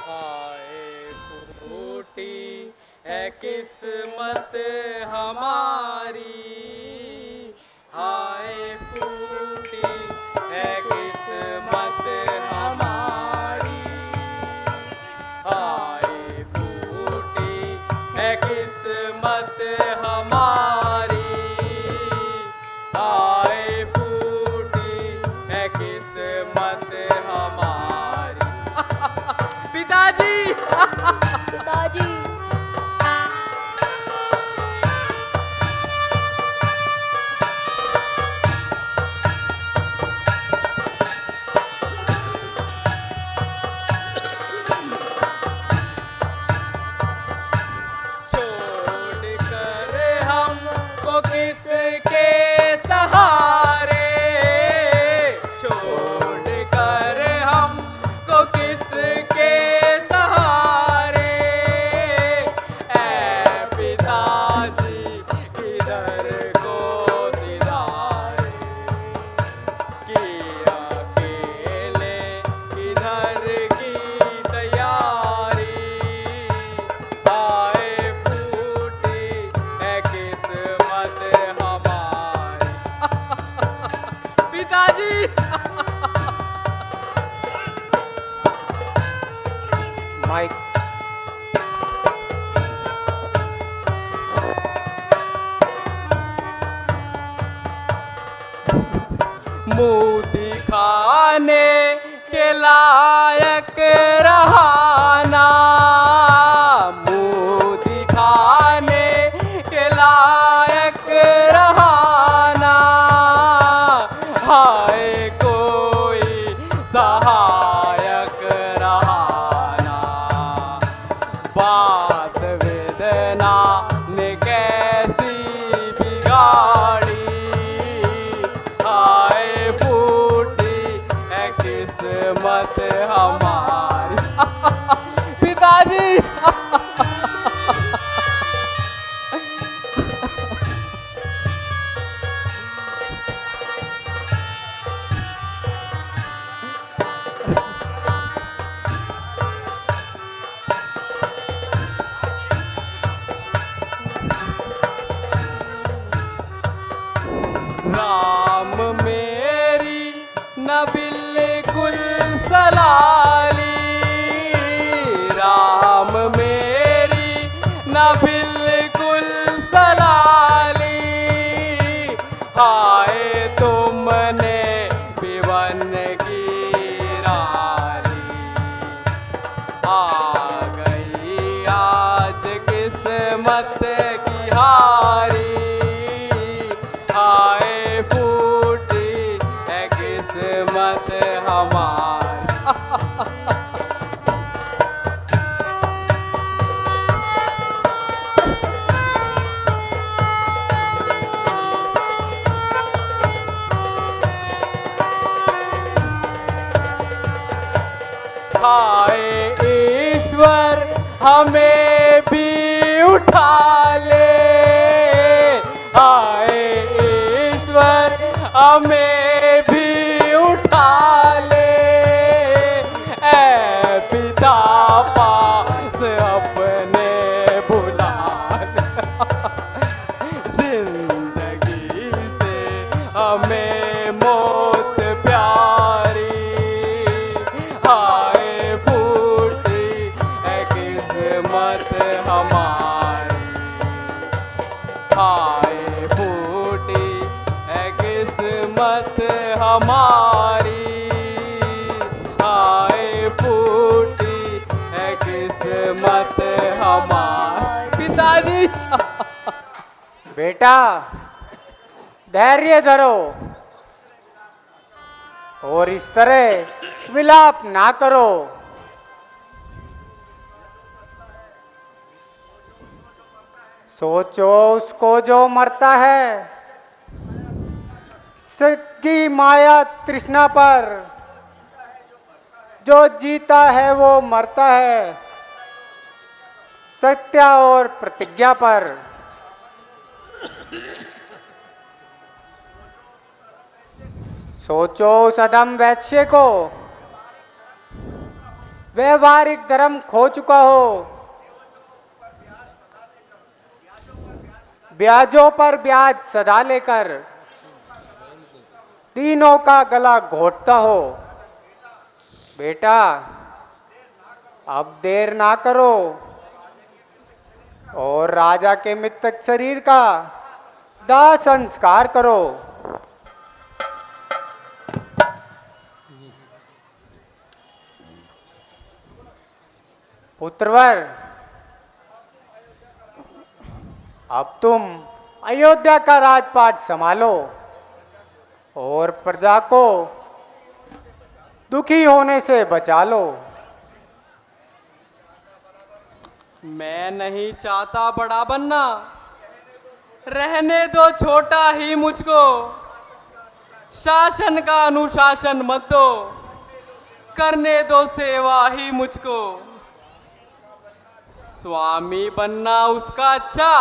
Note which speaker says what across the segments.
Speaker 1: हाय फूटी है किस्मत हमारी, हाय फूटी है किस्मत हमारी, हाय फूटी है किस्मत हमारी, हाय फूटी है किस्मत हमारी। पिताजी
Speaker 2: पिताजी
Speaker 1: छोड़ कर हमको किसके सहारे, छोड़ कर हमको किसके सहारे, ऐ पिताजी किधर को सिधारे, कि अकेले किधर की तैयारी, आए फूटी है किस्मत हमारी। पिताजी
Speaker 3: माइक
Speaker 1: मुँह दिखाने के लायक रहाना, मुँह दिखाने के लायक रहाना, हाय कोई सहायक रहाना, बात वेदना ने कैसी बिगाड़ी, हाय फूटी है किस्मत हमारी। पिताजी राम मेरी न बिल्कुल सलाली, राम मेरी न बिल्कुल सलाली, हाय तुमने विवन की राली, आ गई आज किस्मत की हारी, हाय फूटी है किस्मत हमारी। हाय ईश्वर हमें भी उठा ले, हाय ईश्वर हमें भी उठा ले, ऐ पिता पास अपने बुला ले, जिंदगी से हमें मौत प्यारी, हाय फूटी है किस्मत हमारी, हाय फूटी है किस्मत हमारी, हाय फूटी है किस्मत हमारी। पिताजी
Speaker 3: बेटा धैर्य धरो और इस तरह विलाप ना करो। सोचो उसको जो मरता है की माया तृष्णा पर, जो जीता है वो मरता है सत्य और प्रतिज्ञा पर। सोचो उस अदम वैश्य को व्यवहारिक धर्म खो चुका हो, ब्याजों पर ब्याज सदा लेकर तीनों का गला घोटता हो। बेटा, अब देर ना करो और राजा के मृतक शरीर का दाह संस्कार करो। पुत्रवर, अब तुम अयोध्या का राजपाट संभालो और प्रजा को दुखी होने से बचा लो।
Speaker 1: मैं नहीं चाहता बड़ा बनना, रहने दो छोटा ही मुझको। शासन का अनुशासन मत दो, करने दो सेवा ही मुझको। स्वामी बनना उसका अच्छा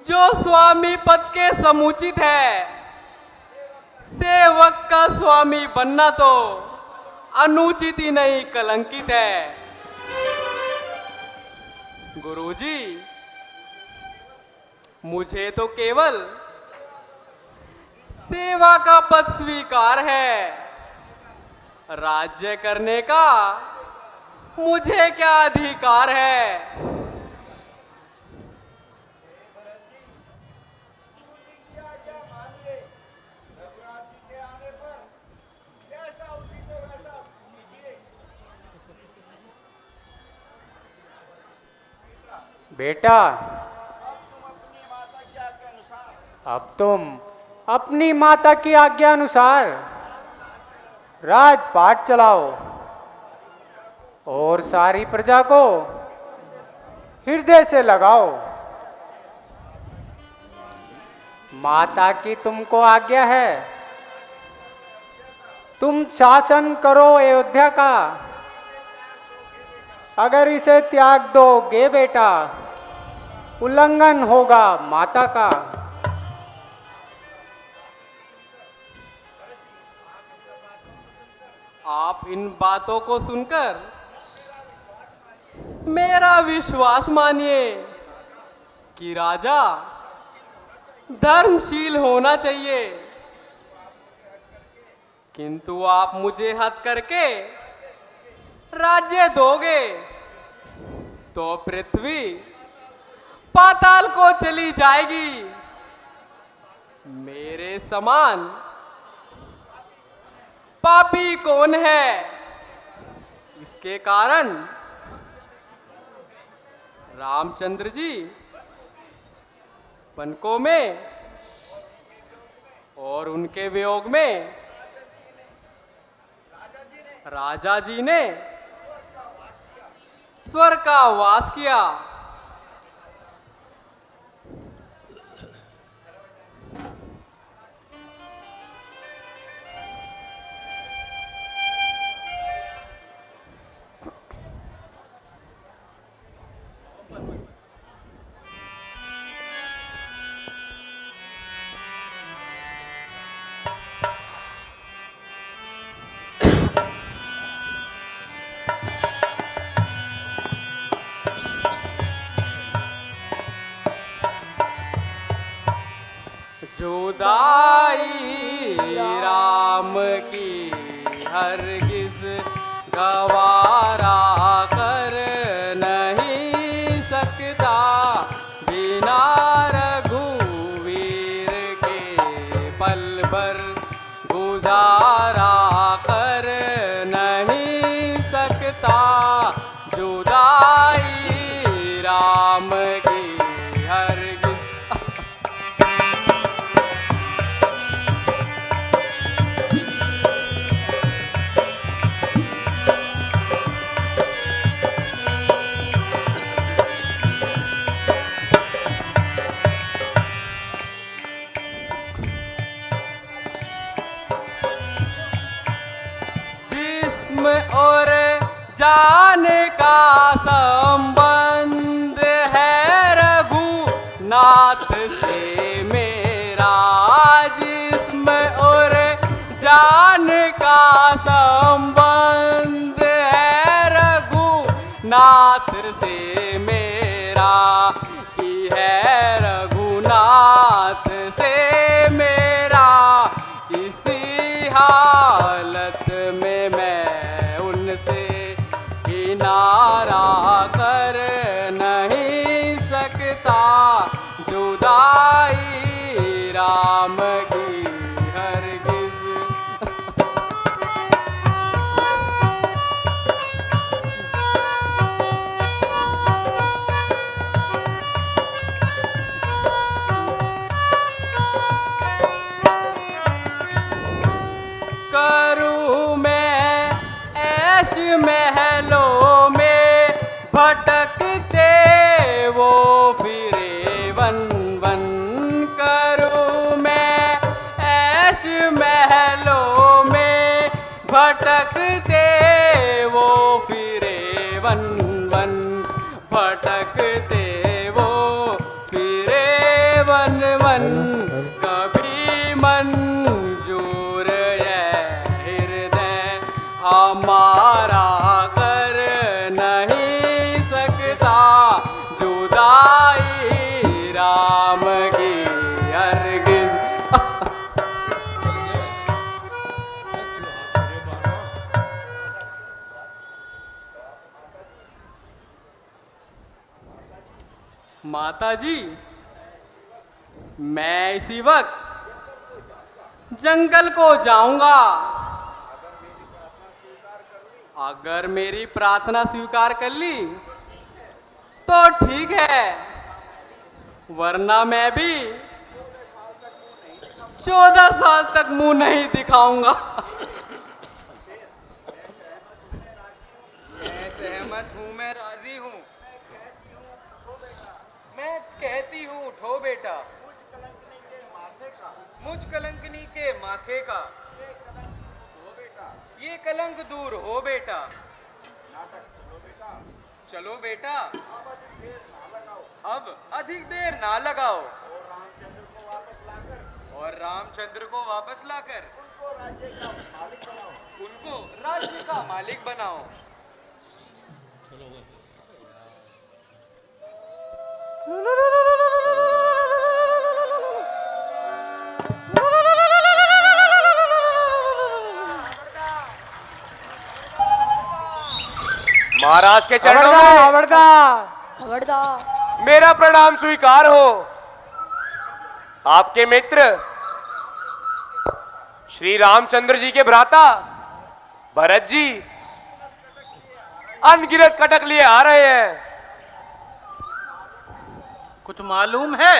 Speaker 1: जो स्वामी पद के समुचित है। सेवक का स्वामी बनना तो अनुचित ही नहीं कलंकित है। गुरुजी, मुझे तो केवल सेवा का पद स्वीकार है। राज्य करने का मुझे क्या अधिकार है।
Speaker 3: बेटा, अब तुम अपनी माता की आज्ञा अनुसार राजपाट चलाओ और सारी प्रजा को हृदय से लगाओ। माता की तुमको आज्ञा है, तुम शासन करो अयोध्या का। अगर इसे त्याग दोगे बेटा, उल्लंघन होगा माता का।
Speaker 1: आप इन बातों को सुनकर मेरा विश्वास मानिए कि राजा धर्मशील होना चाहिए, किंतु आप मुझे हद करके राज्य दोगे तो पृथ्वी पाताल को चली जाएगी। मेरे समान पापी कौन है? इसके कारण रामचंद्र जी पनकों में और उनके वियोग में राजा जी ने स्वर्ग का वास किया। जुदाई राम की हरगिज गवारा कर नहीं सकता, बिना रघुवीर के पल भर गुजारा कर नहीं सकता। जुदाई राम की हरगिज और जान का संबंध है रघुनाथ से मेरा, जिस्म और जान का संबंध है हालत में मैं उनसे किनारा कर नहीं सकता। जुदाई राम की हरगिज। करूँ मैं ऐश महलों में भटकते वो फिरे वन वन। करूँ मैं ऐश महलों में भटकते वो फिरे वन वन। भटकते वो फिरे वन वन। कभी मंजूर हमारा कर नहीं सकता। जुदाई राम की हरगिज। माता जी, मैं इसी वक्त जंगल को जाऊंगा। अगर मेरी प्रार्थना स्वीकार कर ली तो ठीक है, वरना मैं भी 14 साल तक मुंह नहीं दिखाऊंगा।
Speaker 2: मैं सहमत हूँ, मैं राजी हूँ। मैं कहती हूँ उठो बेटा। मुझ कलंकनी के माथे का ये कलंक दूर हो बेटा। चलो बेटा, अब अधिक देर ना लगाओ और रामचंद्र को वापस लाकर उनको राज्य का मालिक बनाओ।
Speaker 4: महाराज के चरणों
Speaker 3: खबरदार,
Speaker 4: में
Speaker 3: खबरदार।
Speaker 4: मेरा प्रणाम स्वीकार हो। आपके मित्र श्री रामचंद्र जी के भ्राता भरत जी अनगिनत कटक लिए आ रहे हैं।
Speaker 5: कुछ मालूम है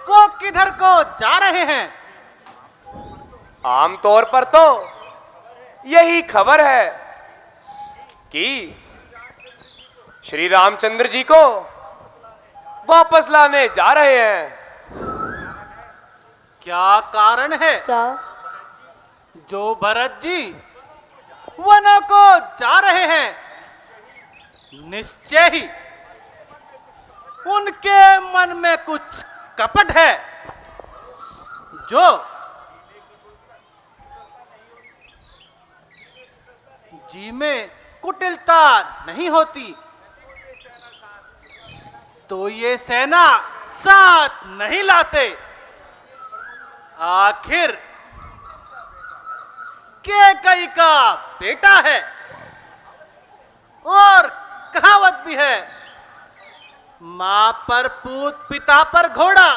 Speaker 5: वो किधर को जा रहे हैं?
Speaker 4: आमतौर पर तो यही खबर है कि श्री रामचंद्र जी को वापस लाने जा रहे हैं।
Speaker 5: क्या कारण है
Speaker 6: क्या?
Speaker 5: जो भरत जी वन को जा रहे हैं? निश्चय ही उनके मन में कुछ कपट है जो जी में कुटिलता नहीं होती तो ये सेना साथ नहीं लाते। आखिर कैकई का बेटा है और कहावत भी है, मां पर पूत पिता पर घोड़ा,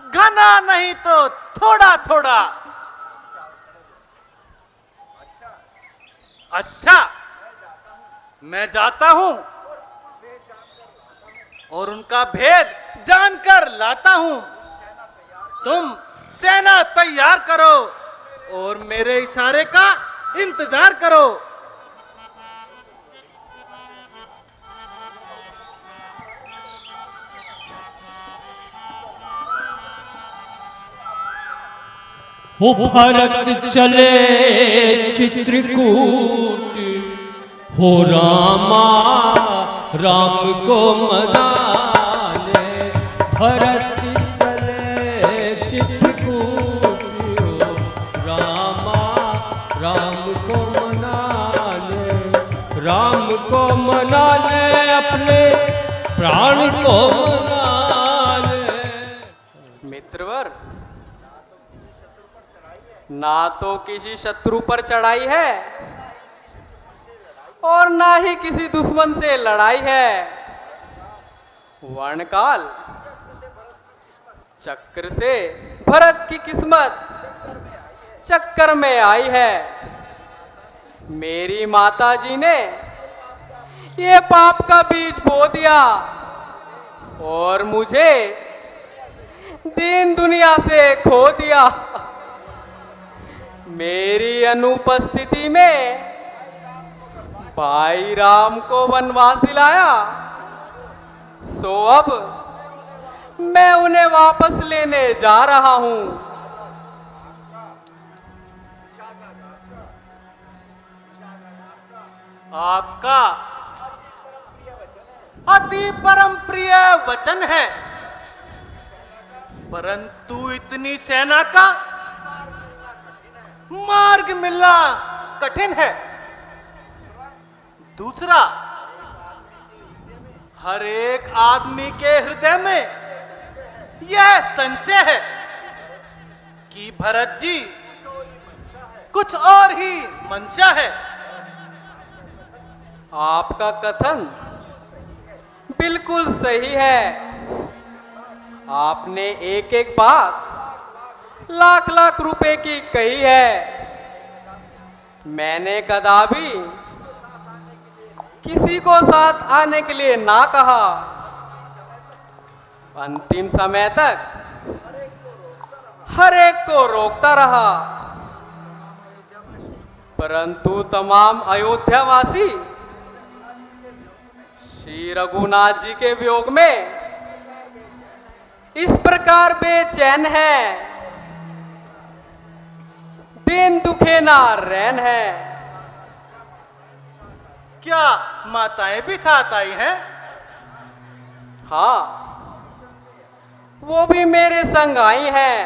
Speaker 5: घना नहीं तो थोड़ा थोड़ा। अच्छा, मैं जाता हूं और उनका भेद जानकर लाता हूं। तुम सेना तैयार करो और मेरे इशारे का इंतजार करो।
Speaker 7: हो भरत चले चित्रकूट, हो रामा राम को मनाने। भरत चले चित्रकूट, हो रामा राम को मनाने। राम को मनाने, अपने प्राण को मनाने।
Speaker 1: मित्रवर, ना तो किसी शत्रु पर चढ़ाई है और ना ही किसी दुश्मन से लड़ाई है। वर्णकाल चक्र से भरत की किस्मत चक्कर में आई है। मेरी माता जी ने ये पाप का बीज बो दिया और मुझे दीन दुनिया से खो दिया। मेरी अनुपस्थिति में भाई राम को वनवास दिलाया, सो अब मैं उन्हें वापस लेने जा रहा हूं।
Speaker 5: आपका अति परम प्रिय वचन है, परंतु इतनी सेना का मार्ग मिलना कठिन है। दूसरा, हर एक आदमी के हृदय में यह संशय है कि भरत जी कुछ और ही मंशा है।
Speaker 1: आपका कथन बिल्कुल सही है। आपने एक एक बात लाख लाख रुपए की कही है। मैंने कदापि किसी को साथ आने के लिए ना कहा। अंतिम समय तक हर एक को रोकता रहा, परंतु तमाम अयोध्यावासी श्री रघुनाथ जी के वियोग में इस प्रकार बेचैन है, दिन दुखे ना रैन है।
Speaker 5: क्या माताएं भी साथ आई हैं?
Speaker 1: हाँ, वो भी मेरे संग आई हैं।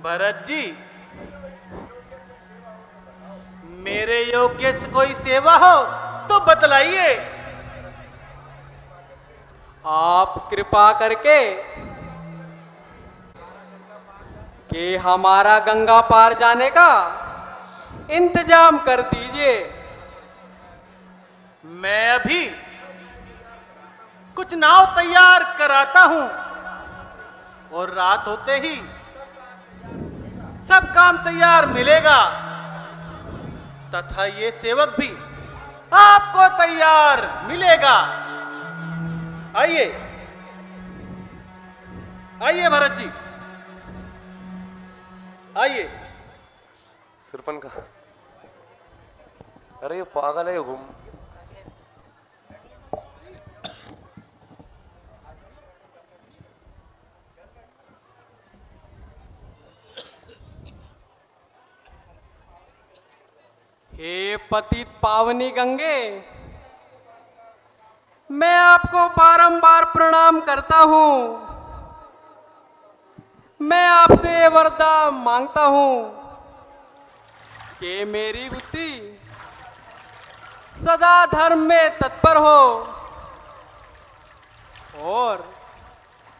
Speaker 5: भरत जी, मेरे योग्य से कोई सेवा हो तो बतलाइए।
Speaker 1: आप कृपा करके कि हमारा गंगा पार जाने का इंतजाम कर दीजिए।
Speaker 5: मैं अभी कुछ नाव तैयार कराता हूं और रात होते ही सब काम तैयार मिलेगा, तथा ये सेवक भी आपको तैयार मिलेगा। आइए आइए भरत जी, आइए।
Speaker 4: सिरपन का, अरे ये पागल है, घूम।
Speaker 1: हे पतित पावनी गंगे, मैं आपको बारंबार प्रणाम करता हूं। मैं आपसे वरदान मांगता हूं कि मेरी बुद्धि सदा धर्म में तत्पर हो और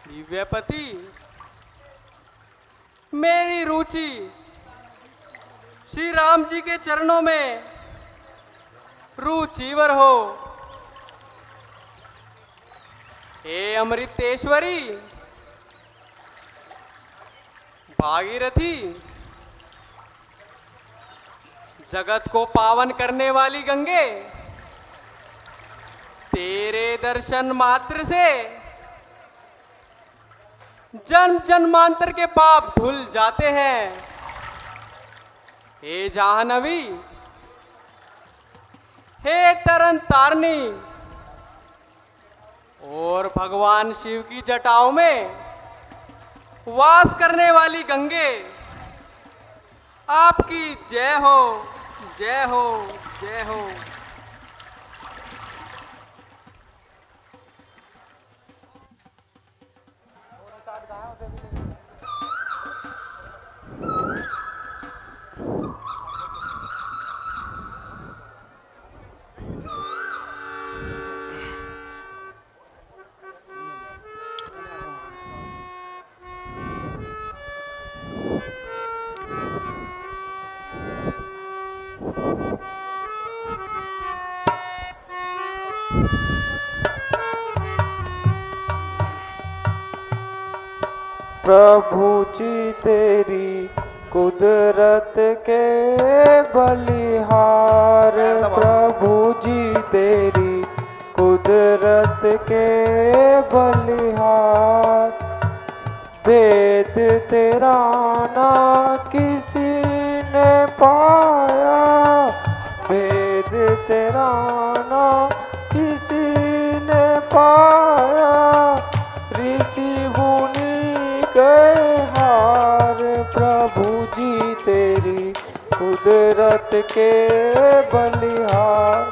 Speaker 1: दिव्यपति मेरी रुचि श्री राम जी के चरणों में रुचिवर हो। हे अमृतेश्वरी, भागीरथी, जगत को पावन करने वाली गंगे, तेरे दर्शन मात्र से जन्म जन्मांतर के पाप धुल जाते हैं। हे जाह्नवी, हे तरन तारनी और भगवान शिव की जटाओं में वास करने वाली गंगे, आपकी जय हो, जय हो, जय हो।
Speaker 6: प्रभु जी तेरी कुदरत के बलिहार, प्रभु जी तेरी कुदरत के बलिहार। भेद तेरा ना किसी ने पाया, भेद तेरा ना किसी ने पाया। ऋषि मुनि गए हार, प्रभु जी तेरी कुदरत के बलिहार।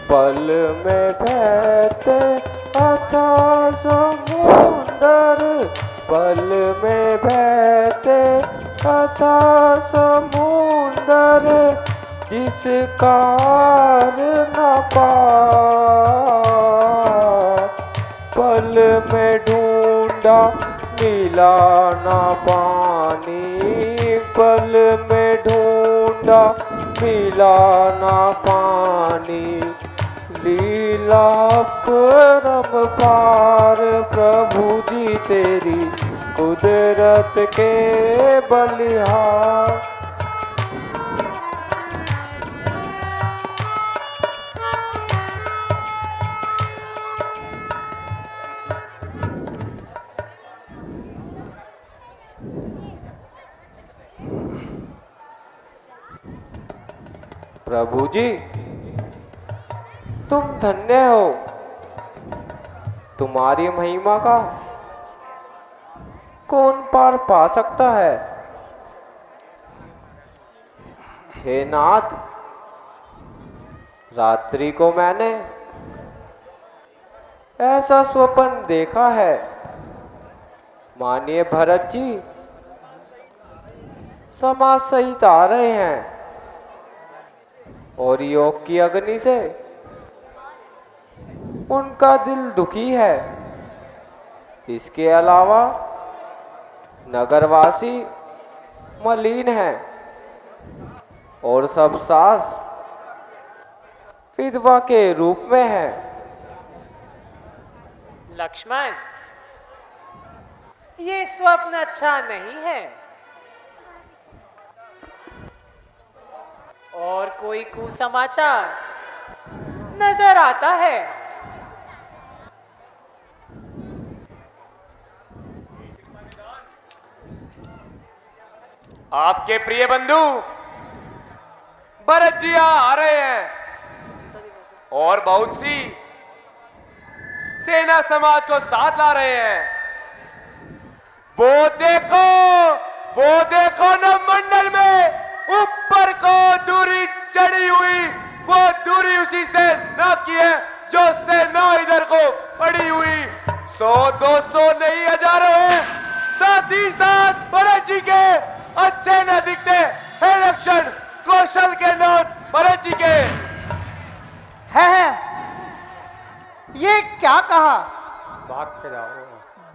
Speaker 6: पल में बहते अथाह समुंदर, पल में बहते अथाह समुंदर। जिसका पार न पार, पल में ढूंढा मिला ना पानी, पल में ढूंढा मिला ना पानी। लीला परम पार, प्रभु जी तेरी कुदरत के बलिहार। प्रभु जी तुम धन्य हो, तुम्हारी महिमा का कौन पार पा सकता है। हे नाथ, रात्रि को मैंने ऐसा स्वप्न देखा है, मानिए भरत जी समाज सहित आ रहे हैं और योग की अग्नि से उनका दिल दुखी है। इसके अलावा नगरवासी मलिन हैं और सब सास विधवा के रूप में है।
Speaker 8: लक्ष्मण, ये स्वप्न अच्छा नहीं है और कोई कुसमाचार नजर आता है।
Speaker 4: आपके प्रिय बंधु भरत जी आ रहे हैं और बहुत सी सेना समाज को साथ ला रहे हैं। वो देखो न मंडल में ऊपर को दूरी चढ़ी हुई, वो दूरी उसी से न की है जो सेना इधर को पड़ी हुई। 100-200 नहीं, हजारों है। साथ ही साथ भरत जी के अच्छे न दिखते है लक्षण कौशल के नोट भरत जी के
Speaker 5: है। ये क्या कहा?
Speaker 3: भाग के जाओ।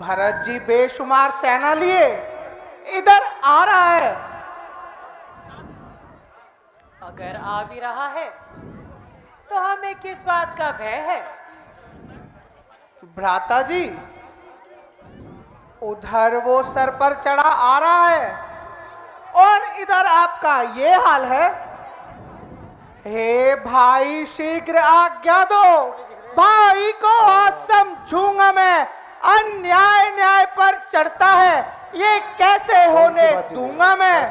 Speaker 5: भरत जी बेशुमार सेना लिए इधर आ रहा है।
Speaker 8: अगर आ भी रहा है तो हमें किस बात का भय है?
Speaker 5: भ्राता जी, उधर वो सर पर चढ़ा आ रहा है और इधर आपका ये हाल है। हे भाई, शीघ्र आज्ञा दो, भाई को आज समझूंगा मैं। अन्याय न्याय पर चढ़ता है, ये कैसे होने दूंगा मैं।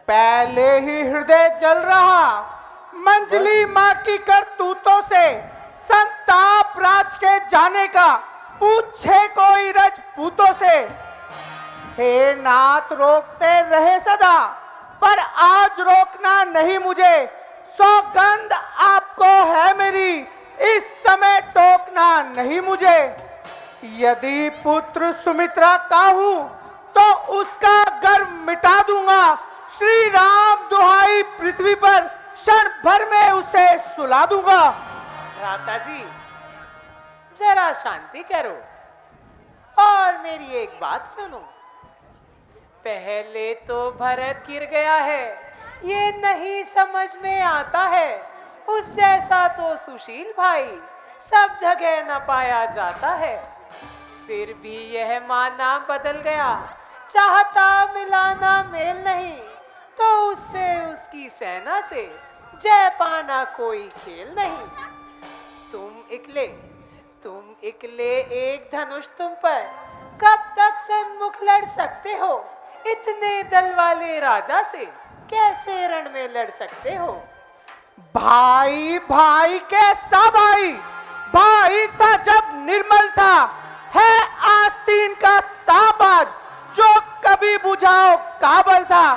Speaker 5: पहले ही हृदय जल रहा, मंजली माँ की करतूतों से। संताप राज के जाने का पूछे कोई रजपूतों से। हे नाथ, रोकते रहे सदा, पर आज रोकना नहीं मुझे। सौगंध आपको है मेरी, इस समय टोकना नहीं मुझे। यदि पुत्र सुमित्रा का हूं तो उसका गर्व मिटा दूंगा। श्री राम दुहाई पृथ्वी पर क्षण भर में उसे सुला दूंगा।
Speaker 8: भ्राता जी, जरा शांति करो और मेरी एक बात सुनो। पहले तो भरत गिर गया है, ये नहीं समझ में आता है। उस जैसा तो सुशील भाई सब जगह न पाया जाता है। फिर भी यह माना बदल गया, चाहता मिलाना मेल नहीं, तो उससे उसकी सेना से जय पाना कोई खेल नहीं। तुम इकले एक धनुष तुम पर कब तक सन्मुख लड़ सकते हो? इतने दल वाले राजा से कैसे रण में लड़ सकते हो?
Speaker 5: भाई भाई कैसा भाई? भाई था जब निर्मल था, है आस्तीन का साबाज जो कभी बुझाओ काबल था।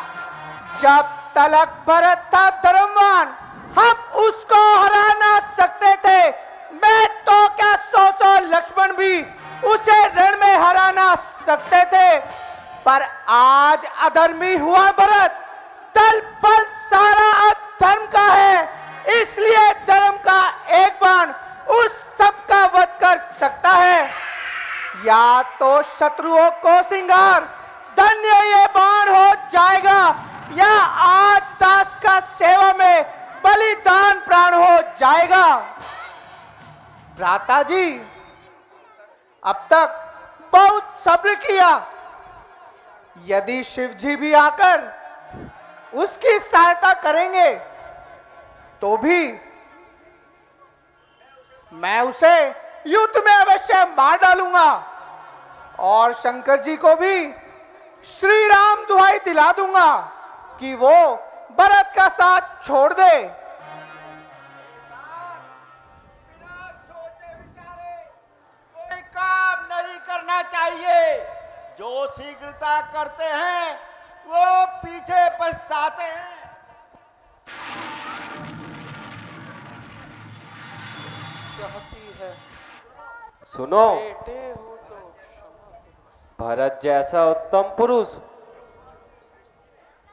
Speaker 5: जब तलक भरत था धर्मवान, हम उसको हरा ना सकते थे। मैं तो क्या 100 लक्ष्मण भी उसे रण में हरा ना सकते थे। पर आज अधर्मी हुआ भरत, दल बल सारा अधर्म का है। इसलिए धर्म का एक बाण उस सब का वध कर सकता है। या तो शत्रुओं को सिंगार धन्य ये बाण हो जाएगा, या आज दास का सेवा में बलिदान प्राण हो जाएगा। भ्राता जी, अब तक बहुत सब्र किया। यदि शिव जी भी आकर उसकी सहायता करेंगे तो भी मैं उसे युद्ध में अवश्य मार डालूंगा, और शंकर जी को भी श्री राम दुहाई दिला दूंगा कि वो भरत का साथ छोड़ दे।
Speaker 9: कोई काम नहीं करना चाहिए। जो शीघ्रता करते हैं वो पीछे पछताते हैं।
Speaker 6: सुनो, भरत जैसा उत्तम पुरुष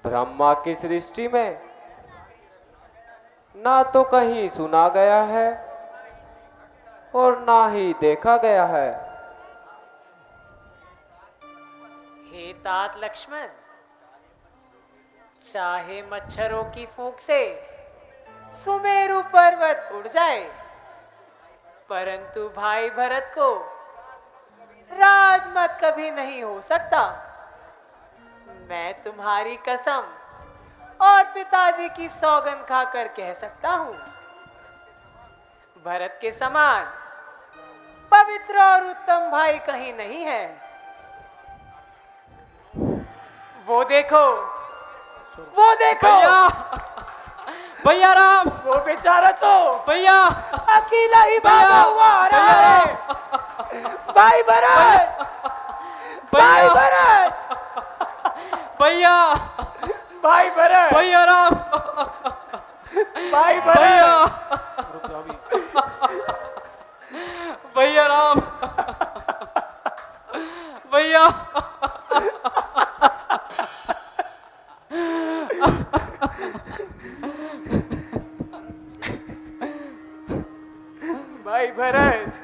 Speaker 6: ब्रह्मा की सृष्टि में ना तो कहीं सुना गया है और ना ही देखा गया है।
Speaker 8: हे तात लक्ष्मण, चाहे मच्छरों की फूंक से सुमेरु पर्वत उड़ जाए, परंतु भाई भरत को राजमत कभी नहीं हो सकता। मैं तुम्हारी कसम और पिताजी की सौगंध खाकर कह सकता हूं, भरत के समान पवित्र और उत्तम भाई कहीं नहीं है। वो देखो
Speaker 1: भैया, भैया राम,
Speaker 8: वो बेचारा तो
Speaker 1: भैया,
Speaker 8: अकेला ही भागा हुआ आ रहा है। भाई भरत, भाई भरत,
Speaker 1: भैया,
Speaker 8: भाई भरत,
Speaker 1: भैया राम,
Speaker 8: भाई
Speaker 1: भैया,
Speaker 8: भरत,
Speaker 1: भैया राम, भैया,
Speaker 8: भाई भरत,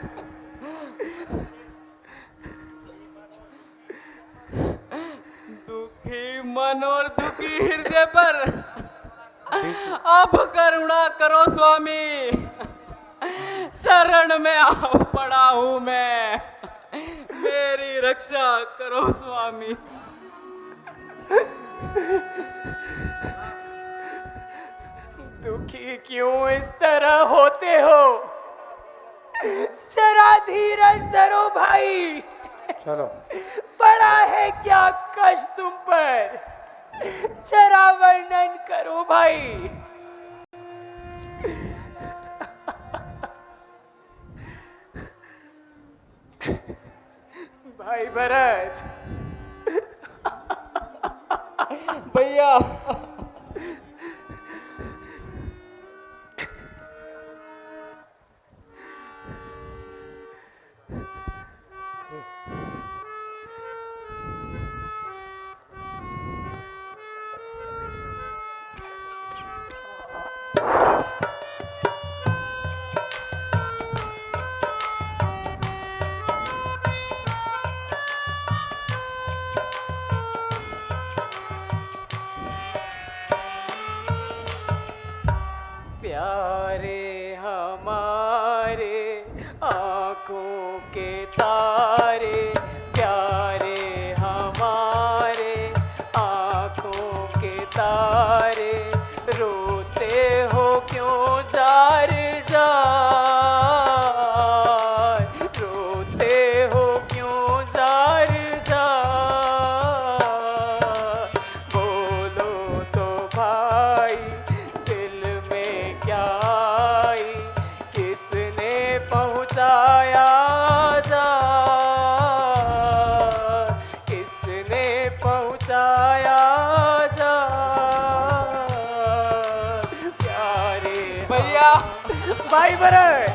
Speaker 1: दुखी मन और दुखी हृदय पर अब करुणा करो स्वामी। शरण में आ पड़ा हूं मैं, मेरी रक्षा करो स्वामी।
Speaker 8: दुखी क्यों इस तरह होते हो? जरा धीरज धरो भाई।
Speaker 3: चलो
Speaker 8: पड़ा है क्या कष्ट तुम पर? जरा वर्णन करो भाई। भाई भरत,
Speaker 1: भैया,
Speaker 8: के तारे प्यारे हमारे, आंखों के तारे रोते हो क्यों जार जार, रोते हो क्यों जार जार। बोलो तो भाई दिल में क्या आई, किसने पहुँचाया जार, किसने पहुँचाया जार। प्यारे
Speaker 1: भैया
Speaker 8: भाई भरत,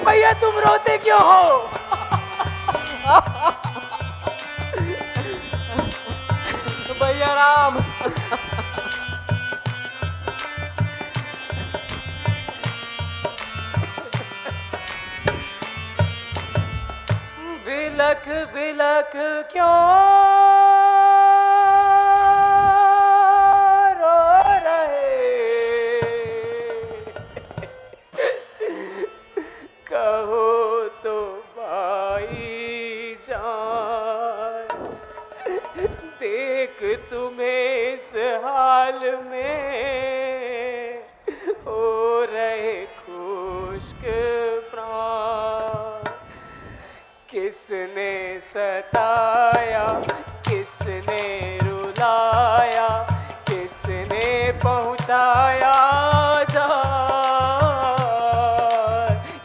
Speaker 8: भैया तुम रोते क्यों हो?
Speaker 1: भैया राम,
Speaker 8: बिलख बिलख क्यों रो रहे, कहो तो भाई जान, देख तुम्हें इस हाल में हो रहे खुश्क प्राण। किसने सताया, किसने रुलाया, किसने पहुँचाया जार,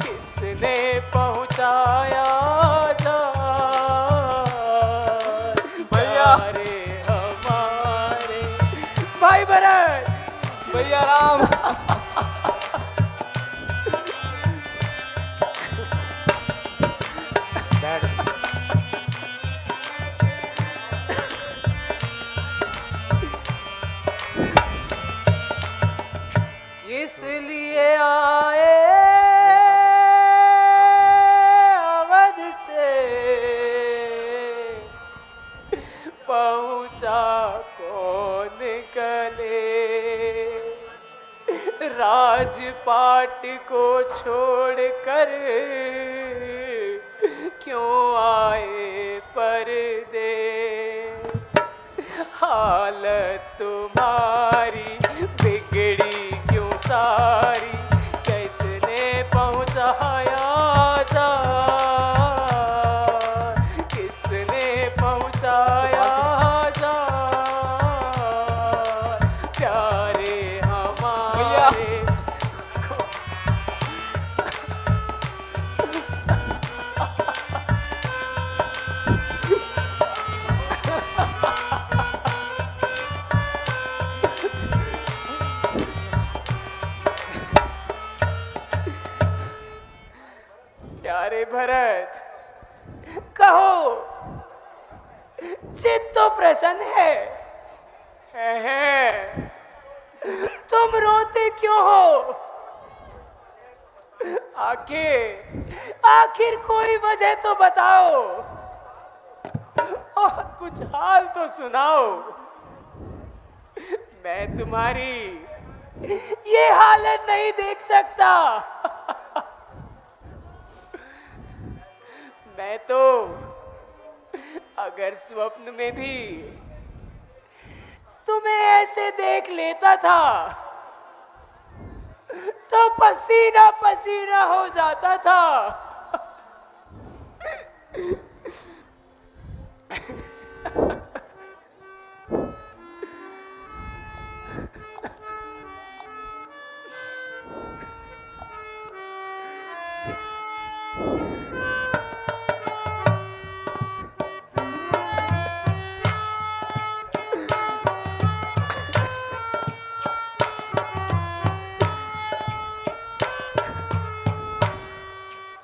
Speaker 8: किसने पहुँचाया जार।
Speaker 1: भैया।
Speaker 8: प्यारे हमारे भाई भरत,
Speaker 1: भैया राम,
Speaker 8: किस लिए आए अवध से, पहुंचा कौन कलेश, राजपाट को छोड़कर क्यों आए परदेश। हालत तुम्हारी बिगड़ी क्यों सारी, किसने पहुँचाया जार, किसने पहुँचाया जार। प्यारे हमारे प्यारे भरत, कहो चित्त तो प्रसन्न है, तुम रोते क्यों हो? आखिर कोई वजह तो बताओ और कुछ हाल तो सुनाओ। मैं तुम्हारी ये हालत नहीं देख सकता। मैं तो अगर स्वप्न में भी तुम्हें ऐसे देख लेता था तो पसीना पसीना हो जाता था।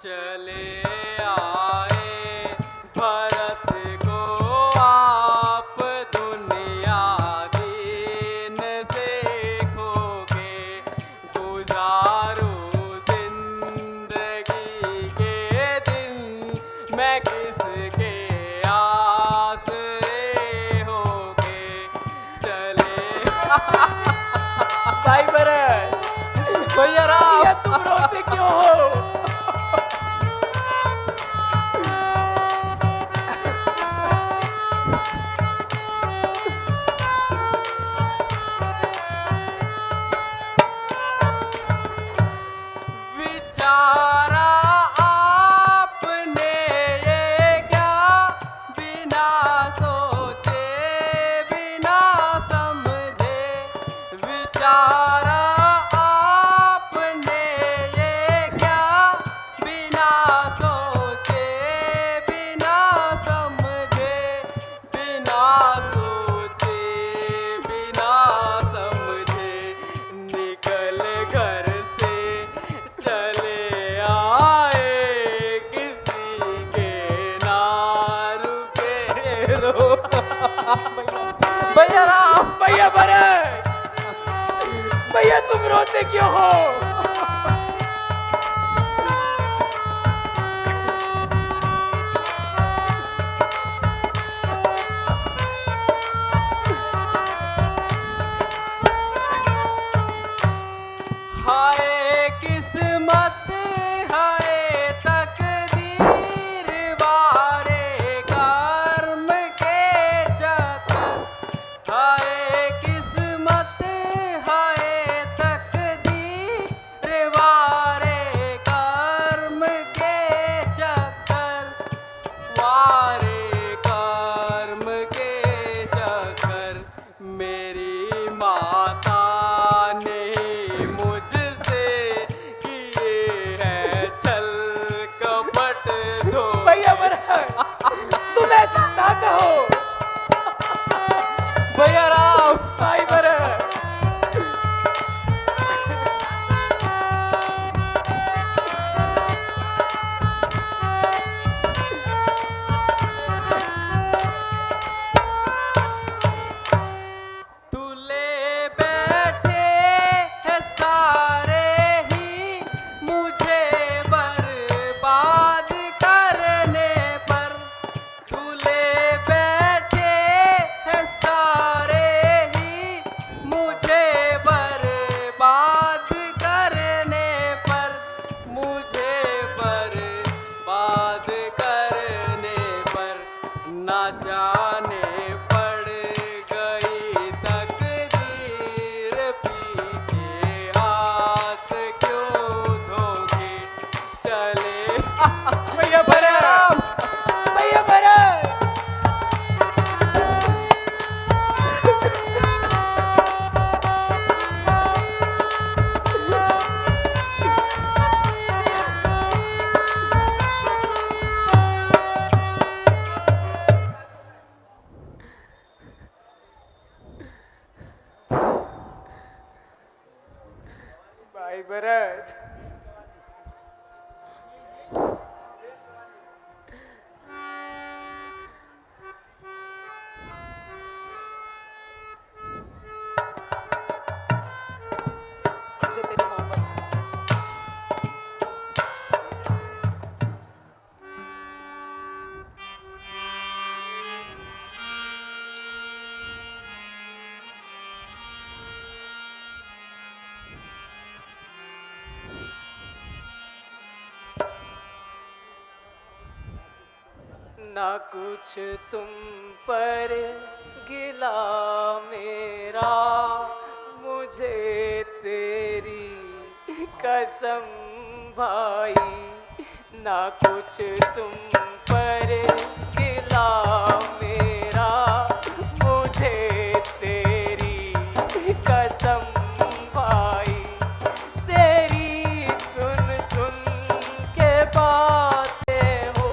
Speaker 1: चले आए भरत को आप दुनिया दीन से खोके, गुजारो जिंदगी के दिन मैं किसके आसरे होके। चले
Speaker 8: भाई भरत,
Speaker 1: भैया राम,
Speaker 8: तुम रोते क्यों हो?
Speaker 1: भैया राम,
Speaker 5: भैया भरत, भैया तुम रोते क्यों हो?
Speaker 1: हाय किस्मत, हाय तकदीर, वारे कर्म के चक्कर। हाय किस्मत, हाय तकदीर, वारे कर्म के चक्कर। वारे कर्म के चक्कर। मेरी माता ने मुझसे किए हैं छल कपट धो।
Speaker 5: भैया भरत, तुम ऐसा ना कहो।
Speaker 1: भैया राम,
Speaker 5: भाई भरत,
Speaker 1: तुले बैठे हैं सारे ही मुझे बर्बाद करने पर। तुले बैठे हैं सारे ही मुझे बर्बाद करने पर। मुझे बर्बाद करने पर। ना जाने पड़ गई तकदीर, पीछे हाथ क्यों धोके चले।
Speaker 5: भैया
Speaker 1: भैया राम,
Speaker 5: भैया भरत, भाई भरत, मुझे तेरी मोहब्बत है। ना कुछ तुम पर गिला मेरा, मुझे तेरी कसम भाई। ना कुछ तुम पर गिला मेरा, मुझे तेरी कसम भाई। तेरी सुन सुन के बातें हो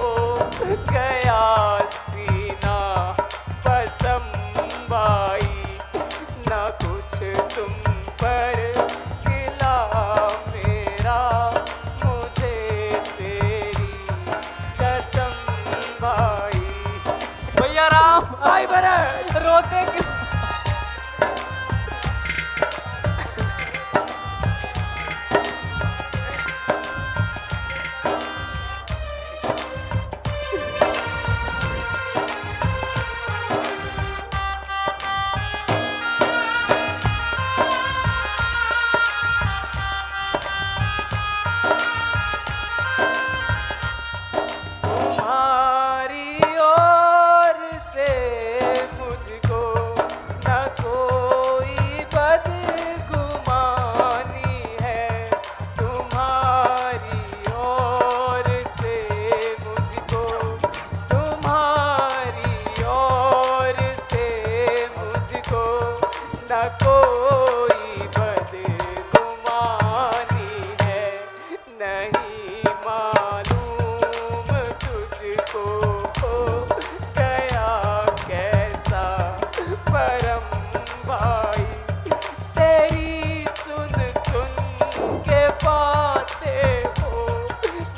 Speaker 5: गया सीना कसम भाई। ना कुछ तुम पर गिला मेरा, मुझे तेरी कसम भाई।
Speaker 1: भैया राम,
Speaker 5: भाई भरत,
Speaker 1: रोते क्यों?
Speaker 5: तुम्हारी ओर से मुझको न कोई बदगुमानी है। तुम्हारी ओर से मुझको, तुम्हारी ओर से मुझको न कोई बदगुमानी है। नहीं मालूम तुझको हो गया कैसा परम भाई। तेरी सुन सुन के बातें हो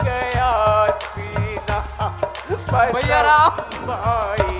Speaker 5: गया सीना
Speaker 1: भैया राम,
Speaker 5: भाई।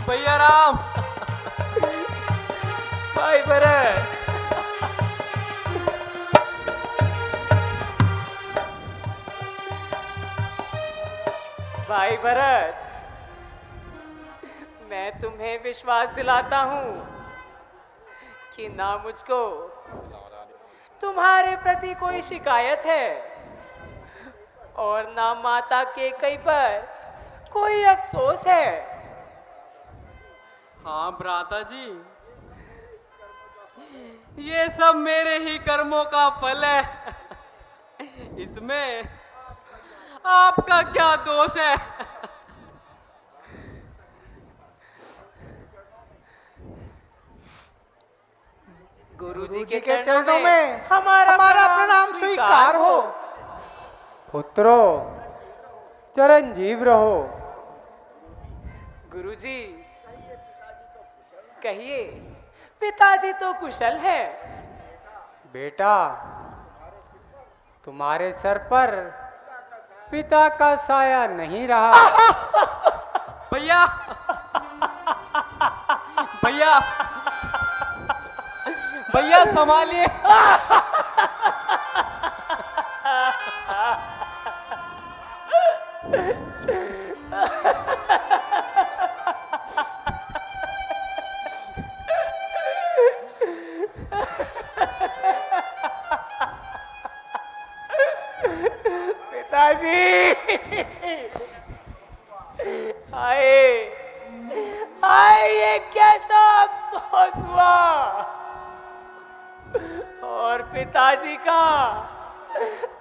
Speaker 1: भैया राम।
Speaker 8: भाई भरत, भाई भरत, मैं तुम्हें विश्वास दिलाता हूं कि ना मुझको तुम्हारे प्रति कोई शिकायत है और ना माता के कई पर कोई अफसोस है।
Speaker 1: हाँ भ्राता जी, ये सब मेरे ही कर्मों का फल है। इसमें आपका क्या दोष है?
Speaker 8: गुरुजी
Speaker 5: गुरुजी
Speaker 8: के चरणों में
Speaker 5: हमारा प्रणाम स्वीकार हो।
Speaker 3: पुत्रो चिरंजीव रहो।
Speaker 8: गुरुजी, कहिए, पिताजी तो कुशल है।
Speaker 3: बेटा, तुम्हारे सर पर पिता का साया नहीं रहा।
Speaker 1: भैया भैया भैया संभालिए।
Speaker 8: पिताजी, आए आए, ये कैसा अफसोस हुआ। और पिताजी का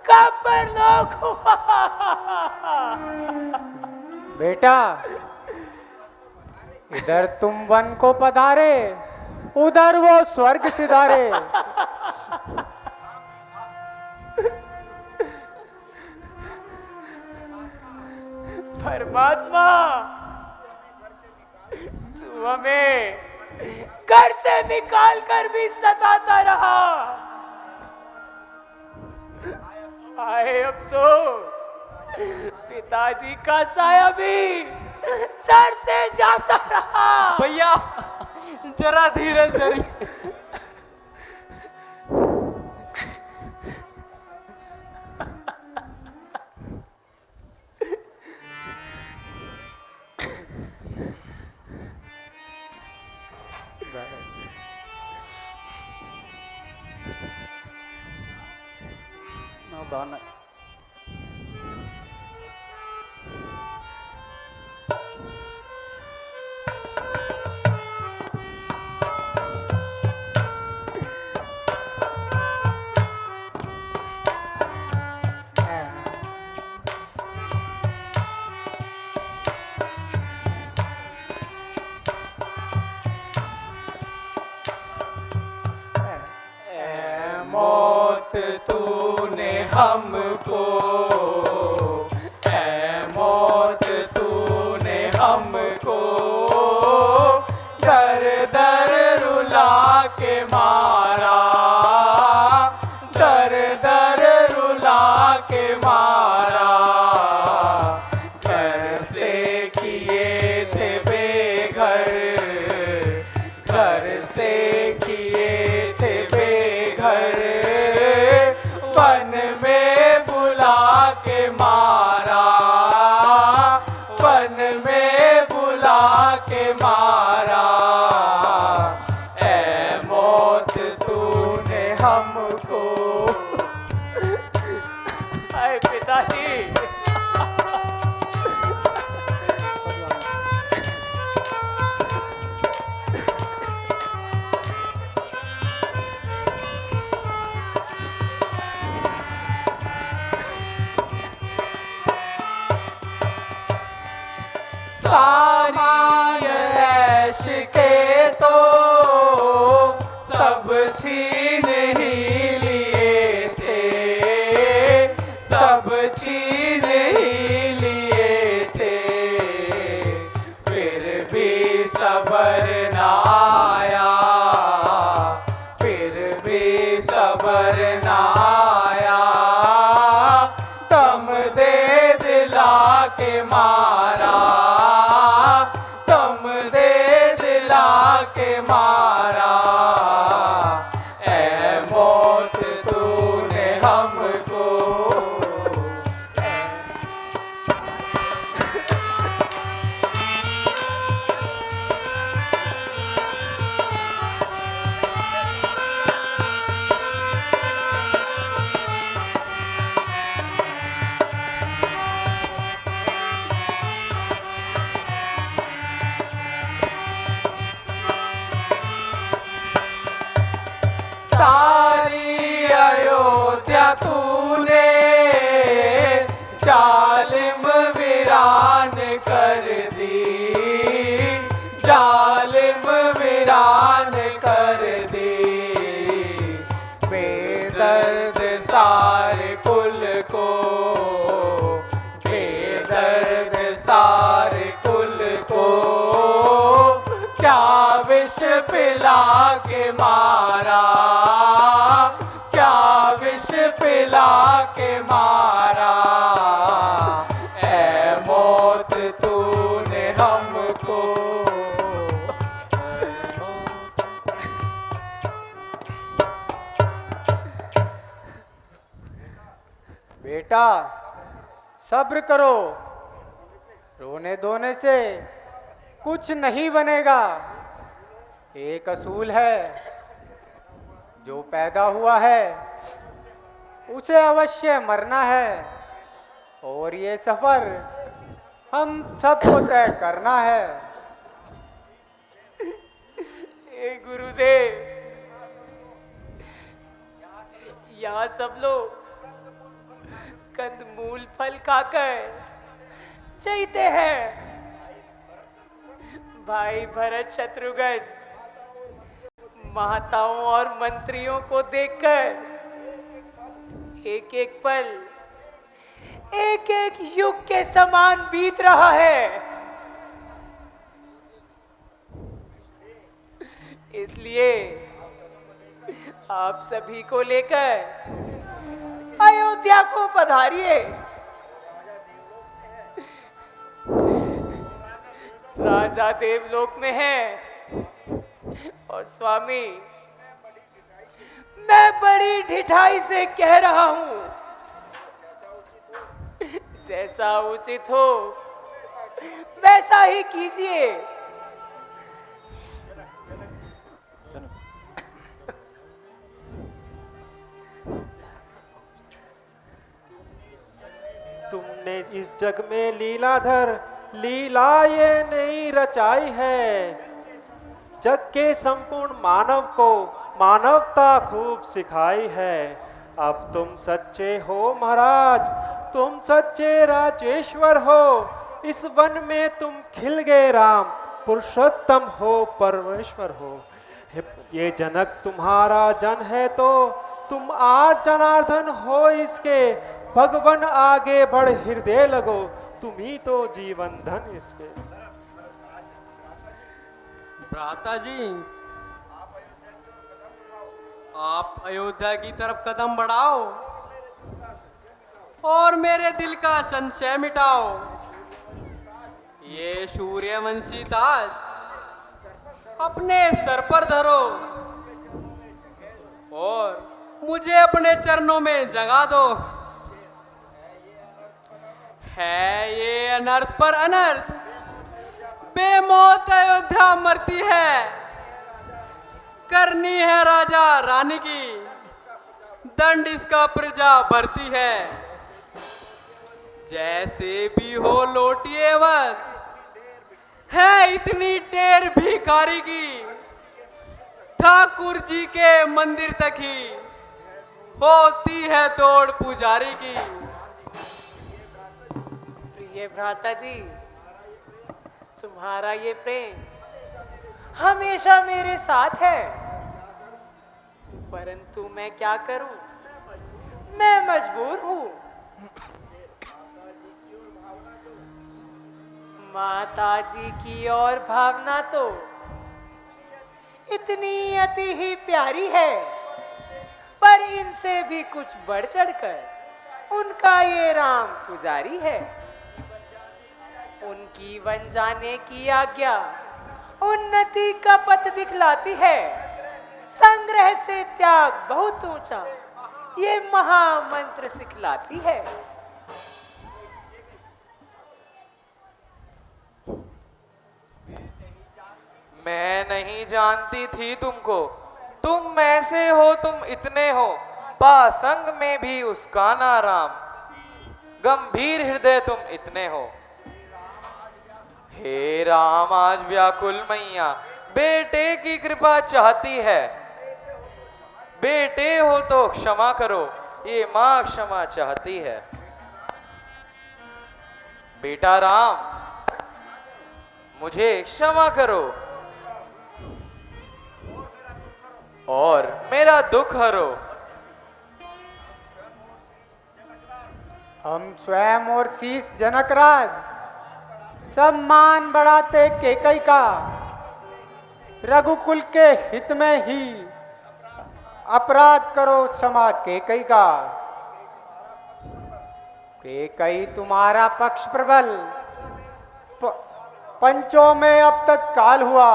Speaker 8: कब परलोक हुआ।
Speaker 3: बेटा, इधर तुम वन को पधारे, उधर वो स्वर्ग सिधारे।
Speaker 8: परमात्मा, तू हमें घर से निकाल कर भी सताता रहा। आए अफसोस, पिताजी का साया भी सर से जाता रहा।
Speaker 1: भैया जरा धीरे धीरे।
Speaker 3: दाना
Speaker 1: मौत तूने हमको, ऐ मौत तूने हमको दर दर रुला के मारा, दर दर रुला के मारा। घर से किए थे बेघर, घर से किए थे बेघर, वन में बुला के मारा, वन में बुला के मारा। ऐ मौत तूने हमको।
Speaker 8: आए पिताजी,
Speaker 1: सामान ऐश के तो सब छीन ही लिए थे, सब छीन ही लिए थे। फिर भी सबर ना आया, फिर भी सबर ना आया। दम दे दिला के मारा, दम दे
Speaker 3: मारा, ऐ मौत तूने हमको। सारी अयोध्या तूने जालिम वीरान कर दी, जालिम वीरान कर दी। बेदर्द सारे कुल को, बेदर्द सारे कुल को, क्या विष पिला के मारा, क्या विष पिला के मारा। ऐ मौत तूने हमको। बेटा सब्र करो, रोने धोने से कुछ नहीं बनेगा। एक असूल है, जो पैदा हुआ है उसे अवश्य मरना है, और ये सफर हम सबको तय करना है।
Speaker 8: हे गुरुदेव, यहाँ सब लोग कंदमूल फल खाकर जीते हैं। भाई भरत शत्रुघ्न महाताओं और मंत्रियों को देखकर एक एक पल एक एक युग के समान बीत रहा है। इसलिए आप सभी को लेकर अयोध्या को पधारिए। राजा देवलोक में है और स्वामी मैं बड़ी ढिठाई से कह रहा हूं, जैसा उचित हो वैसा ही कीजिए।
Speaker 6: तुमने इस जग में लीलाधर लीला ये नहीं रचाई है, जग के संपूर्ण मानव को मानवता खूब सिखाई है। अब तुम सच्चे हो महाराज, तुम सच्चे राजेश्वर हो। इस वन में तुम खिल गए राम, पुरुषोत्तम हो परमेश्वर हो। ये जनक तुम्हारा जन है तो तुम आज जनार्दन हो इसके। भगवान आगे बढ़ हृदय लगो, तुम ही तो जीवन धन इसके।
Speaker 1: भ्राता जी, आप अयोध्या की तरफ कदम बढ़ाओ और मेरे दिल का संशय मिटाओ। ये सूर्यवंशी ताज अपने सर पर धरो और मुझे अपने चरणों में जगा दो। है ये अनर्थ पर अनर्थ, बेमौत अयोध्या मरती है। करनी है राजा रानी की, दंड इसका प्रजा भरती है। जैसे भी हो लौटिए वत, है इतनी टेर भिखारी की। ठाकुर जी के मंदिर तक ही होती है दौड़ पुजारी की।
Speaker 8: प्रिय भ्राता जी, तुम्हारा ये प्रेम हमेशा मेरे साथ है, परंतु मैं क्या करूं, मैं मजबूर हूं। माता जी की और भावना तो इतनी अति ही प्यारी है, पर इनसे भी कुछ बढ़ चढ़कर उनका ये राम पुजारी है। उनकी वन जाने की आज्ञा उन्नति का पथ दिखलाती है। संग्रह से त्याग बहुत ऊंचा ये महामंत्र सिखलाती है।
Speaker 2: मैं नहीं जानती थी तुमको, तुम ऐसे हो, तुम इतने हो, पासंग में भी उसका नाराम, गंभीर हृदय तुम इतने हो। हे राम, आज व्याकुल मैया बेटे की कृपा चाहती है। बेटे हो तो क्षमा करो, ये मां क्षमा चाहती है। बेटा राम, मुझे क्षमा करो और मेरा दुख हरो।
Speaker 3: हम स्वयं और शीश जनकराज सब मान बढ़ाते केकई का, रघुकुल के हित में ही अपराध करो क्षमा केकई का। केकई तुम्हारा पक्ष प्रबल, पंचों में अब तक काल हुआ,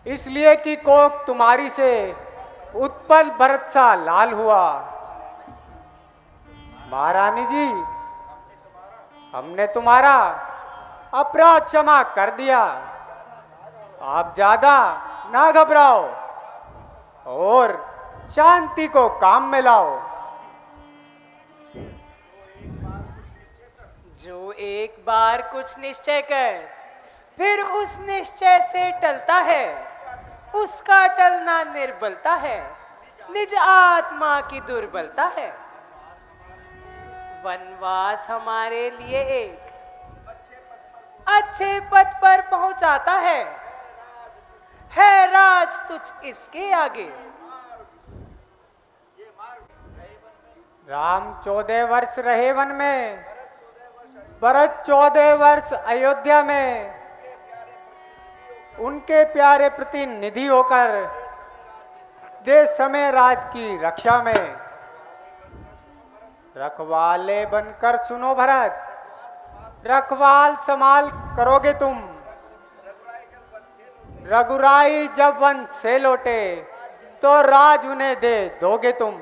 Speaker 3: इसलिए कि कोक तुम्हारी से उत्पल भरत सा लाल हुआ। महारानी जी, हमने तुम्हारा अपराध क्षमा कर दिया, आप ज्यादा ना घबराओ और शांति को काम में लाओ।
Speaker 8: जो एक बार कुछ निश्चय कर फिर उस निश्चय से टलता है, उसका टलना निर्बलता है, निज आत्मा की दुर्बलता है। वनवास हमारे लिए एक अच्छे पद पर पहुंचाता है राज तुझ इसके आगे।
Speaker 3: राम 14 वर्ष रहे वन में, भरत 14 वर्ष अयोध्या में, उनके प्यारे प्रतिनिधि होकर देश समय राज की रक्षा में। रखवाले बनकर सुनो भरत, रखवाल संभाल करोगे तुम। रघुराई जब वन से लौटे तो राज उन्हें दे दोगे तुम।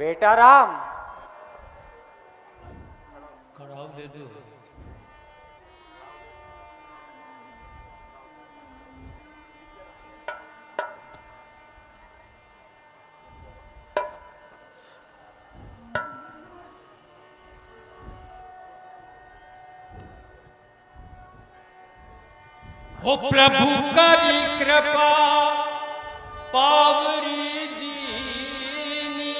Speaker 3: बेटा राम,
Speaker 7: खड़ा दे दो। ओ प्रभु करी कृपा पावरी दीनी,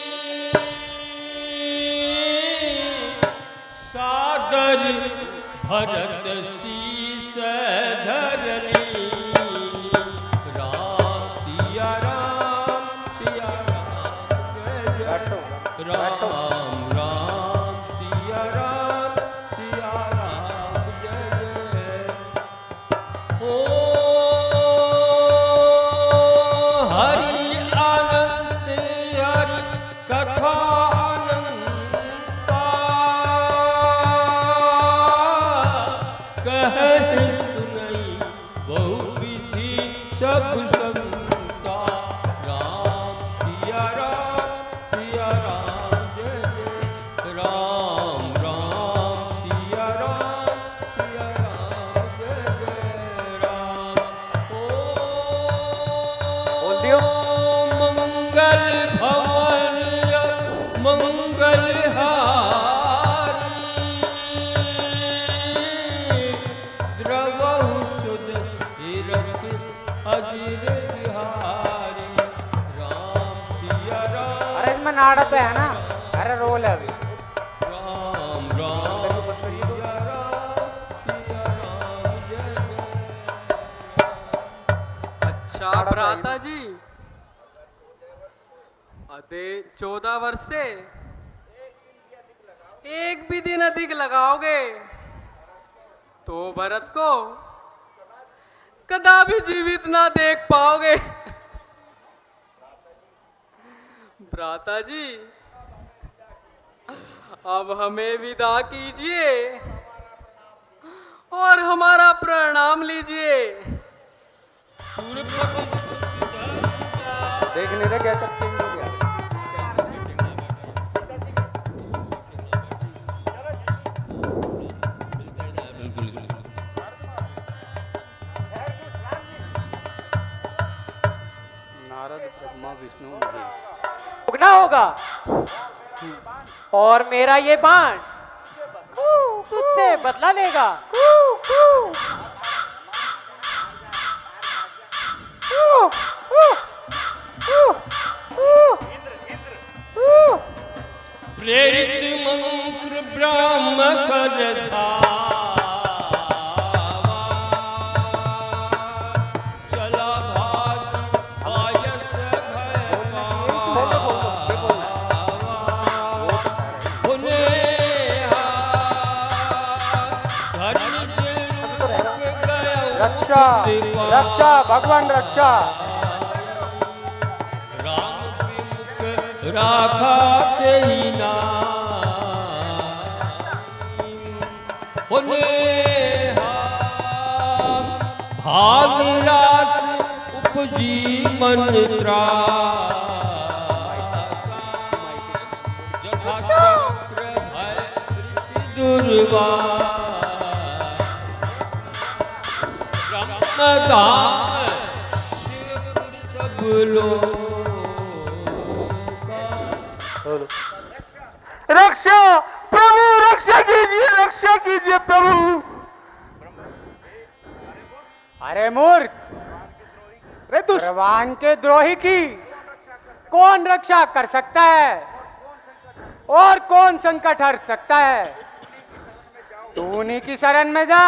Speaker 7: सादर भरत शीस धरनी। राम सिया राम, सिया राम जय जय राम, राम सिया राम, सिया राम जय जय। ओ हरि अनंत, हरि कथा अनंता, कह सुनई बहु विधि सब संता। राम सिया राम, सिया राम जय जय राम, राम सिया राम, सिया राम जय जय राम।
Speaker 3: बोल दियो।
Speaker 7: मंगल भवन मंगल हारी, द्रवहु सुदर्शन रथ अजिर बिहारी। राम सिया राम,
Speaker 3: अरे इसमें नाटक है ना, अरे रोल है अभी।
Speaker 7: राम राम सिया राम, सिया राम जय जय।
Speaker 1: अच्छा भ्राता जी, अदे 14 वर्ष से एक भी दिन अधिक लगाओगे तो भरत को कदापि जीवित ना देख पाओगे। भ्राता जी, अब हमें विदा कीजिए और हमारा प्रणाम लीजिए।
Speaker 3: देख नहीं रहे गेटअप चेंज हो गया। नारद ब्रह्मा विष्णु महेश।
Speaker 8: उगना होगा और मेरा ये बाण तुझसे बदला लेगा।
Speaker 7: प्रेरित मंत्र ब्रह्म सरधा चला भाग आयस
Speaker 3: रक्षा रक्षा भगवान रक्षा।
Speaker 7: राखा तेरी भागरास उपजी मंत्रा जथा चक्र भय ऋषि दुर्वा ब्रह्मधाम शिवपुर सब लोग।
Speaker 4: रक्षा प्रभु, रक्षा कीजिए प्रभु।
Speaker 3: अरे मूर्ख,
Speaker 5: रे दुष्ट,
Speaker 3: भगवान के द्रोही की कौन रक्षा कर सकता है और कौन संकट हर सकता है? तू उन्हीं की शरण में जा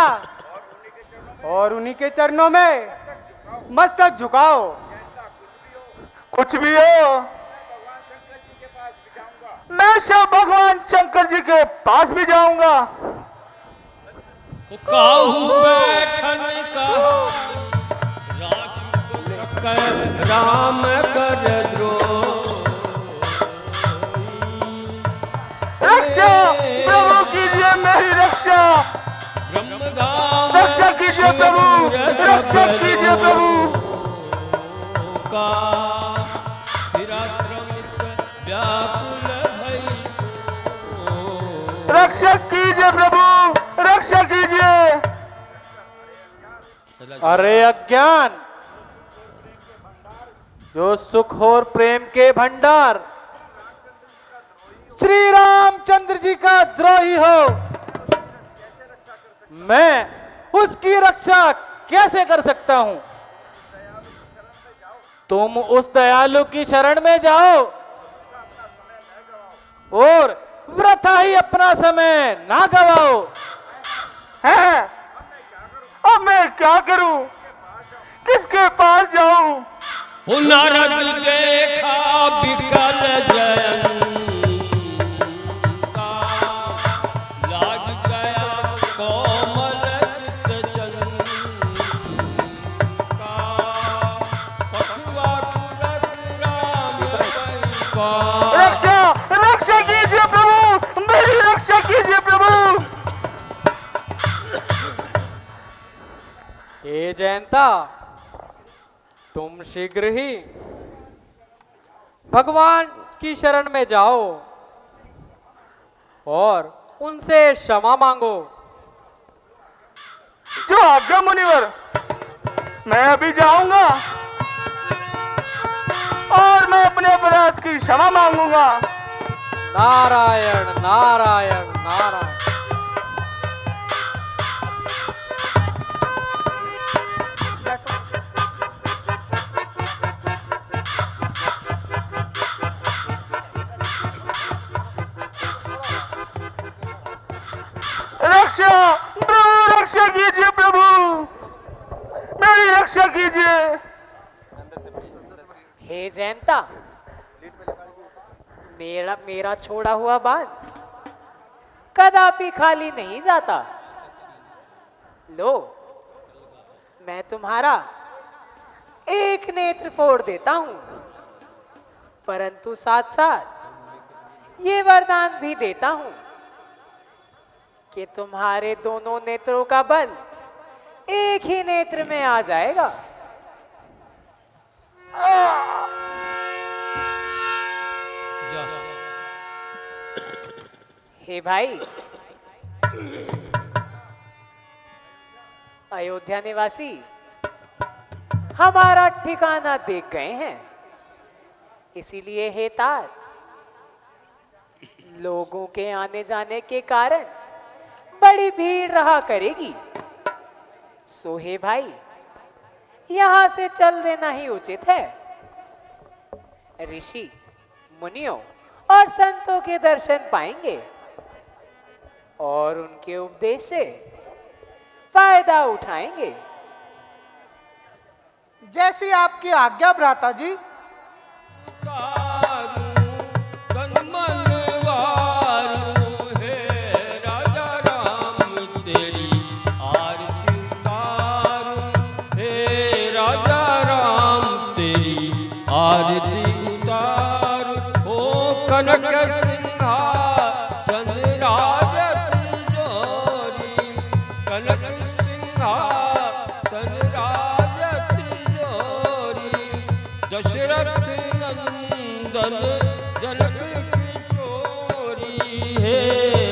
Speaker 3: और उन्हीं के चरणों में मस्तक झुकाओ।
Speaker 4: कुछ भी हो, मैं सब भगवान शंकर जी के पास भी जाऊंगा।
Speaker 7: काहू बैठन का राम कर द्रोह।
Speaker 4: रक्षा प्रभु कीजिए मेरी रक्षा।
Speaker 7: ब्रह्मधाम
Speaker 4: रक्षा कीजिए प्रभु, रक्षा कीजिए प्रभु।
Speaker 7: का निराश्रमित व्याकुल भई
Speaker 4: रक्षा कीजिए प्रभु, रक्षा कीजिए।
Speaker 6: अरे अज्ञान, जो सुख और प्रेम के भंडार श्री रामचंद्र जी का द्रोही हो, मैं उसकी रक्षा कैसे कर सकता हूं? तुम उस दयालु की शरण में जाओ और वृथा ही अपना समय ना गवाओ।
Speaker 4: है अब मैं क्या करूं, किसके पास जाऊं?
Speaker 7: नारद देखा विकल जयंता लाग गया कोमल चित चंद्रिका पटुआ कुरत राम
Speaker 4: रक्षा रक्षा कीजिए प्रभु, मेरी रक्षा कीजिए प्रभु।
Speaker 1: हे जयंता, तुम शीघ्र ही भगवान की शरण में जाओ और उनसे क्षमा मांगो।
Speaker 4: जो आज्ञा मुनिवर, मैं अभी जाऊंगा और मैं अपने अपराध की क्षमा मांगूंगा।
Speaker 1: नारायण नारायण नारायण।
Speaker 4: रक्षा प्रभु, रक्षा कीजिए प्रभु, मेरी रक्षा कीजिए।
Speaker 8: हे जयंता, मेरा छोड़ा हुआ बाण कदापि खाली नहीं जाता। लो, मैं तुम्हारा एक नेत्र फोड़ देता हूं, परंतु साथ साथ ये वरदान भी देता हूं कि तुम्हारे दोनों नेत्रों का बल एक ही नेत्र में आ जाएगा। हे भाई, अयोध्या निवासी हमारा ठिकाना देख गए हैं, इसीलिए हे तात, लोगों के आने जाने के कारण बड़ी भीड़ रहा करेगी। सो हे भाई, यहां से चल देना ही उचित है। ऋषि मुनियों और संतों के दर्शन पाएंगे और उनके उपदेश से फायदा उठाएंगे।
Speaker 5: जैसी आपकी आज्ञा भ्राता जी।
Speaker 7: तन मन वारू है राजा राम तेरी आरती उतारू, हे राजा राम तेरी आरती उतारू। ओ कनक सिंहासन राजत जोरी, कनक सिंहासन राजत जोरी। दशरथ नंदन जनक किशोरी, हे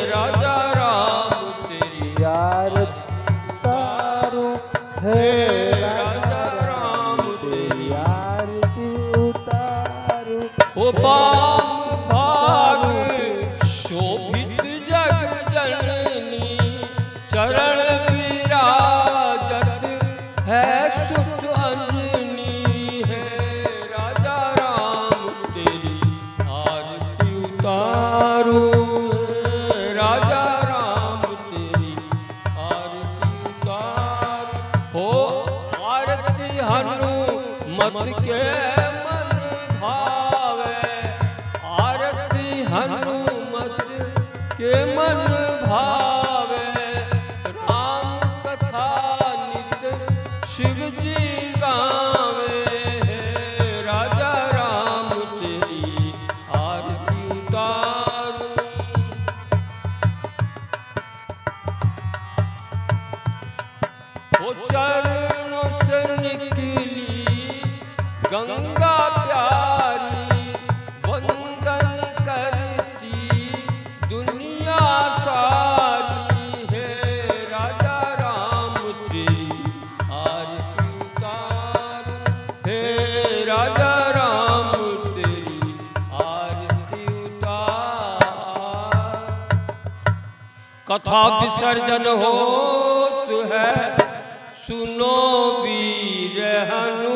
Speaker 7: राजा राम तेरी
Speaker 9: तारू
Speaker 7: हे राजा राम तेरी
Speaker 9: आरती उतारू।
Speaker 7: ओ पाम भाग शोभित जग जननी, चरण विराजत है सुत अंजनी। है राजा राम तेरी आरती उतारू, हे राजा राम तेरी आरती उतारू। हो आरती हनुमत के मन भावे, आरती हनुमत के मन भावे। राम कथा नित शिव जी गावे, हे राजा राम तेरी आरती उतारू। ओ चरणों से निकली गंगा प्यारी, वंदन करती दुनिया सारी। है राजा राम तेरी आरती उतारू, हे राजा राम तेरी आरती उतार। कथा विसर्जन होत है, सुनो वीर हनु